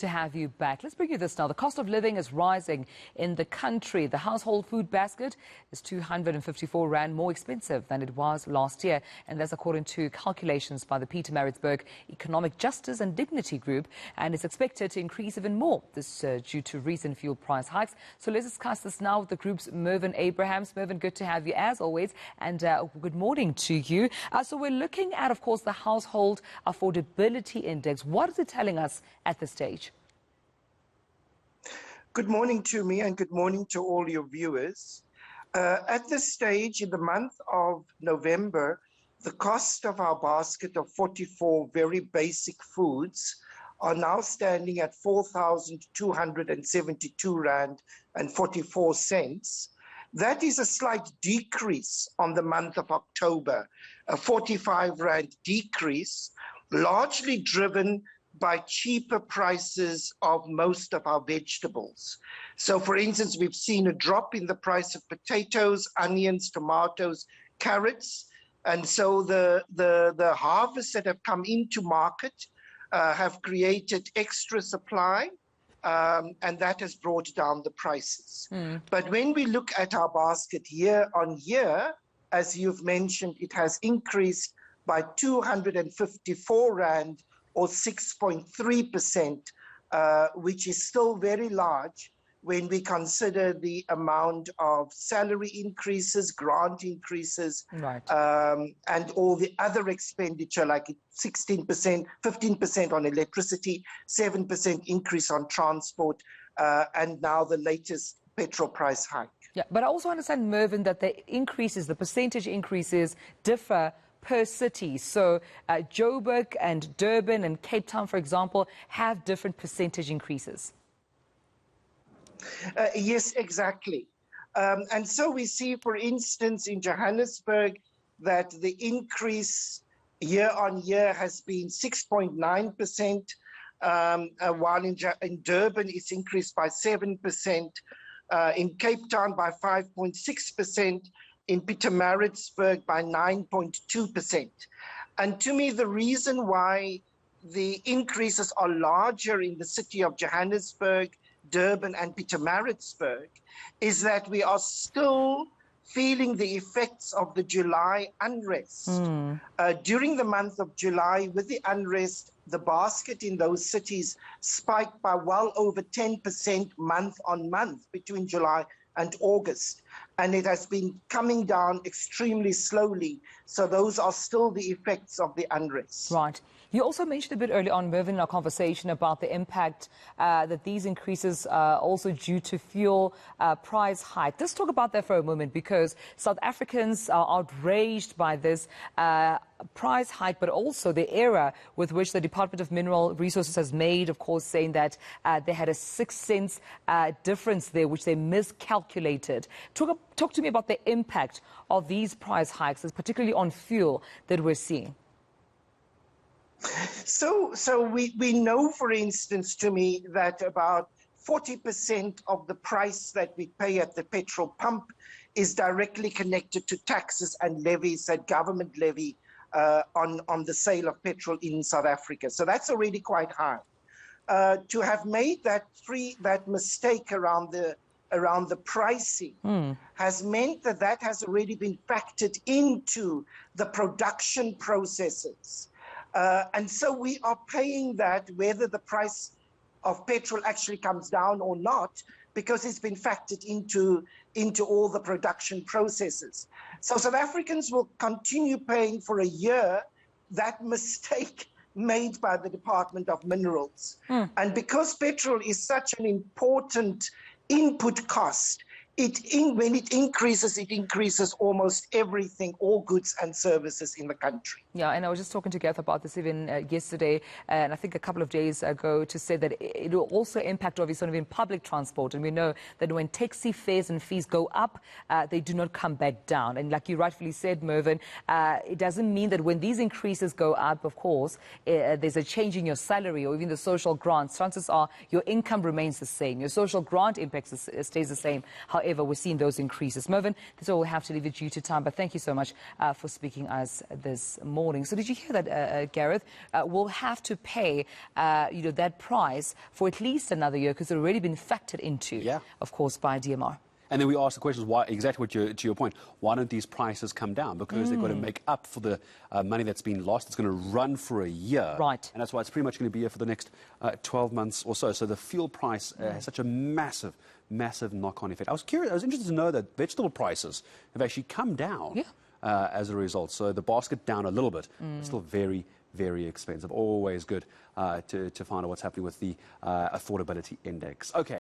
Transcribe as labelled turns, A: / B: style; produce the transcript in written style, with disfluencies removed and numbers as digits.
A: To have you back. Let's bring you this now. The cost of living is rising in the country. The household food basket is 254 Rand more expensive than it was last year. And that's according to calculations by the Pietermaritzburg Economic Justice and Dignity Group. And it's expected to increase even more. This due to recent fuel price hikes. So let's discuss this now with the group's Mervyn Abrahams. Mervyn, good to have you as always. And good morning to you. So we're looking at, of course, the household affordability index. What is it telling us at this stage?
B: Good morning to me and good morning to all your viewers. At this stage, in the month of November, the cost of our basket of 44 very basic foods are now standing at 4,272 Rand and 44 cents. That is a slight decrease on the month of October, a 45 Rand decrease, largely driven by cheaper prices of most of our vegetables. So, for instance, we've seen a drop in the price of potatoes, onions, tomatoes, carrots. And so the harvests that have come into market have created extra supply, and that has brought down the prices. But when we look at our basket year on year, as you've mentioned, it has increased by 254 Rand, or 6.3%, which is still very large when we consider the amount of salary increases, grant increases,
A: right,
B: and all the other expenditure, like 16%, 15% on electricity, 7% increase on transport, and now the latest petrol price hike.
A: Yeah, but I also understand, Mervyn, that the increases, the percentage increases differ per city. So Joburg and Durban and Cape Town, for example, have different percentage increases.
B: Yes, exactly. And so we see, for instance, in Johannesburg, that the increase year on year has been 6.9%, while in Durban it's increased by 7%, in Cape Town by 5.6%, in Pietermaritzburg by 9.2%. And to me, the reason why the increases are larger in the city of Johannesburg, Durban and Pietermaritzburg is that we are still feeling the effects of the July unrest. During the month of July, with the unrest, the basket in those cities spiked by well over 10% month on month between July and August. And it has been coming down extremely slowly. So those are still the effects of the unrest.
A: Right. You also mentioned a bit early on, Mervyn, in our conversation about the impact that these increases are also due to fuel price hike. Let's talk about that for a moment, because South Africans are outraged by this price hike, but also the error with which the Department of Mineral Resources has made, of course, saying that they had a 6 cents difference there, which they miscalculated. Talk to me about the impact of these price hikes, particularly on fuel, that we're seeing.
B: So we know, for instance, to me, that about 40% of the price that we pay at the petrol pump is directly connected to taxes and levies that government levy on the sale of petrol in South Africa. So that's already quite high. To have made that mistake around the pricing has meant that has already been factored into the production processes. And so we are paying that whether the price of petrol actually comes down or not, because it's been factored into all the production processes. So South Africans will continue paying for a year that mistake made by the Department of Minerals. And because petrol is such an important input cost, when it increases almost everything, all goods and services in the country.
A: Yeah, and I was just talking to Gareth about this even yesterday, and I think a couple of days ago, to say that it will also impact, obviously, on even public transport. And we know that when taxi fares and fees go up, they do not come back down. And like you rightfully said, Mervyn, it doesn't mean that when these increases go up, of course, there's a change in your salary or even the social grants. Chances are your income remains the same. Your social grant impact stays the same. However, However, we're seeing those increases. Mervyn, that's all we have to leave it due to time, but thank you so much for speaking us this morning. So did you hear that, Gareth? We'll have to pay, that price for at least another year because it's already been factored into, of course, by DMR.
C: And then we ask the questions, why, exactly to your point, why don't these prices come down? Because they've got to make up for the money that's been lost. It's going to run for a year.
A: Right.
C: And that's why it's pretty much going to be here for the next 12 months or so. So the fuel price has such a massive knock-on effect. I was interested to know that vegetable prices have actually come down as a result. So the basket down a little bit, but still very, very expensive. Always good to find out what's happening with the affordability index. Okay.